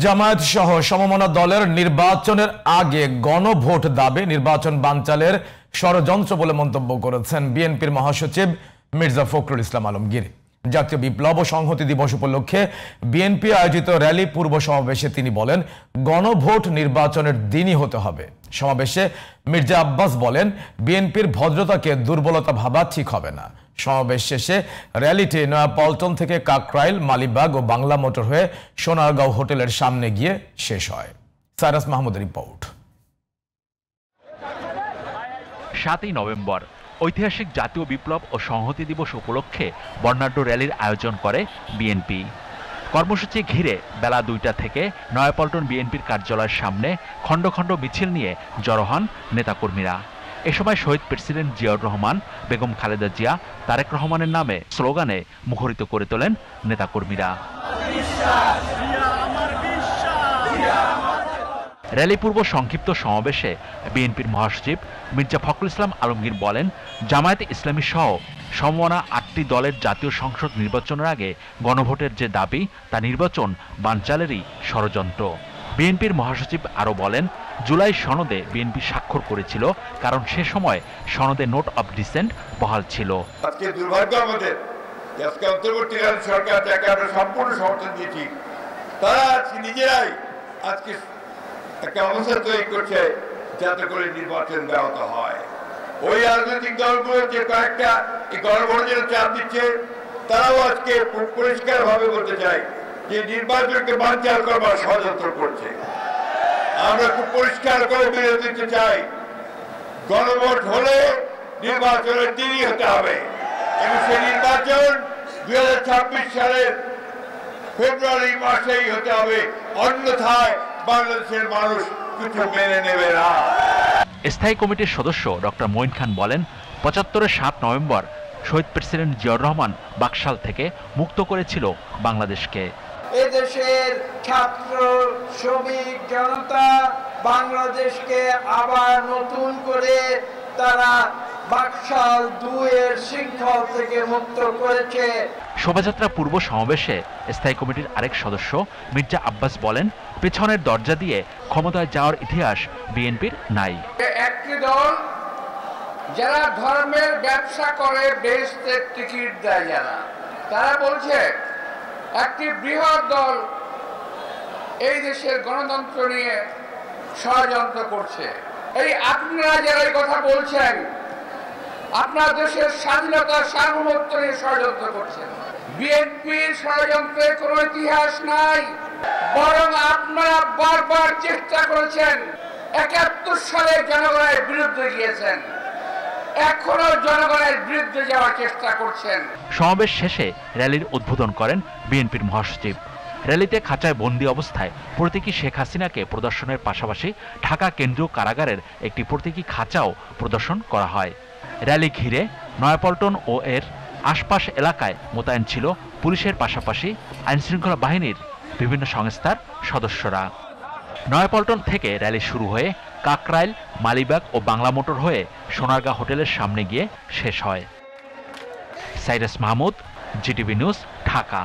জামায়াত সহ সমমনা দলের নির্বাচনের আগে গণভোট দাবি নির্বাচন বানচালের ষড়যন্ত্র বলে মন্তব্য করেছেন বিএনপির মহাসচিব মির্জা ফখরুল ইসলাম আলমগীর। জাতীয় বিপ্লব ও সংহতি দিবস উপলক্ষে বিএনপি আয়োজিত র্যালি পূর্ব সমাবেশে তিনি বলেন, গণভোট নির্বাচনের দিনই হতে হবে। সমাবেশে মির্জা আব্বাস বলেন, বিএনপির ভদ্রতাকে দুর্বলতা ভাবা ঠিক হবে না। সমাবেশ শেষে র্যালিটি নয়াপল্টন থেকে কাকরাইল, মালিবাগ ও বাংলা মোটর হয়ে সোনারগাঁও হোটেলের সামনে গিয়ে শেষ হয়। সাইরাস মাহমুদের রিপোর্ট। 7ই নভেম্বর ঐতিহাসিক জাতীয় বিপ্লব ও সংহতি দিবস উপলক্ষে বর্ণাঢ্য র্যালির আয়োজন করে বিএনপি। কর্মসূচি ঘিরে বেলা 2টা থেকে নয়াপল্টন বিএনপির কার্যালয়ের সামনে খণ্ড খণ্ড মিছিল নিয়ে জড়ো হন নেতাকর্মীরা। এ সময় শহীদ প্রেসিডেন্ট জিয়াউর রহমান, বেগম খালেদা জিয়া, তারেক রহমানের নামে স্লোগানে মুখরিত করে তোলেন নেতাকর্মীরা। র্যালি পূর্ব সংক্ষিপ্ত সমাবেশে বিএনপির মহাসচিব মির্জা ফখরুল ইসলাম আলমগীর বলেন, জামায়াতে ইসলামী সহ সমমনা 8টি দলের জাতীয় সংসদ নির্বাচনের আগে গণভোটের যে দাবি, তা নির্বাচন বানচালেরই ষড়যন্ত্র। বিএনপির মহাসচিব আরও বলেন, জুলাই সনদে বিএনপি স্বাক্ষর করেছিল, কারণ সে সময় সনদে নোট অব ডিসেন্ট বহাল ছিল। আজকে দুর্ভাগ্য আমাদের, আজকে অন্তর্বর্তীকালীন সরকার যাকে আমরা সম্পূর্ণ সমর্থন দিয়েছি, তারা আজকে নিজেরাই আজকে একটা অবস্থা তৈরি করছে যাতে করে নির্বাচন ব্যাহত হয়। ওই রাজনৈতিক দলগুলো যে কয়েকটা এই গণভোটের চাপ দিচ্ছে, তারাও আজকে পরিষ্কার ভাবে বলতে চাই যে নির্বাচনকে বানচাল করবার ষড়যন্ত্র করছে। আমরা খুব পরিষ্কার করে বিরোধ দিতে চাই, গণভোট হলে নির্বাচনের দিনই হতে হবে এবং সেই নির্বাচন 2026 সালের ফেব্রুয়ারি মাসেই হতে হবে, অন্যথায় বাংলাদেশের মানুষ কিছু মেনে নেবে না। স্থায়ী কমিটির সদস্য ডক্টর মঈন খান বলেন, 75-এর 7 নভেম্বর শহীদ প্রেসিডেন্ট জিয়াউর রহমান বাকশাল থেকে মুক্ত করেছিল বাংলাদেশকে। এদেশের ছাত্র, শ্রমিক জনতা বাংলাদেশকে আবার নতুন করে তারা বাকশাল 2-এর শৃঙ্খল থেকে মুক্ত করেছে। শোভাযাত্রা পূর্ব সমাবেশে স্থায়ী কমিটির আরেক সদস্য মির্জা আব্বাস বলেন, পেছনের দরজা দিয়ে ক্ষমতায় যাওয়ার ইতিহাস বিএনপির নাই। একটি দল যারা ধর্মের ব্যবসা করে বেহেশতের টিকিট দেয়, যারা তারা বলছে একটি বৃহৎ দল এই দেশের গণতন্ত্র নিয়ে ষড়যন্ত্র করছে। এই আপনারা যারা এই কথা বলছেন, আপনার দেশের স্বাধীনতা সার্বভৌমত্ব নিয়ে ষড়যন্ত্র করছেন। বিএনপির ষড়যন্ত্রের কোনো ইতিহাস নাই, বরং আপনারা বারবার চেষ্টা করেছেন, 71 সালে জনগণের বিরুদ্ধে গিয়েছেন, এখনো জনগণের বিরুদ্ধে যাওয়ার চেষ্টা করছেন। সমাবেশ শেষে র্যালির উদ্বোধন করেন বিএনপির মহাসচিব। র্যালিতে খাঁচায় বন্দী অবস্থায় প্রতীকী শেখ হাসিনাকে প্রদর্শনের পাশাপাশি ঢাকা কেন্দ্রীয় কারাগারের একটি প্রতীকী খাঁচাও প্রদর্শন করা হয়। র্যালি ঘিরে নয়াপল্টন ও এর আশপাশ এলাকায় মোতায়েন ছিল পুলিশের পাশাপাশি আইনশৃঙ্খলা বাহিনীর বিভিন্ন সংস্থার সদস্যরা। নয়াপল্টন থেকে র্যালি শুরু হয়ে কাকরাইল, মালিবাগ ও বাংলা মোটর হয়ে সোনারগাঁ হোটেলের সামনে গিয়ে শেষ হয়। Cyrus Mahmud, GTV news, Dhaka.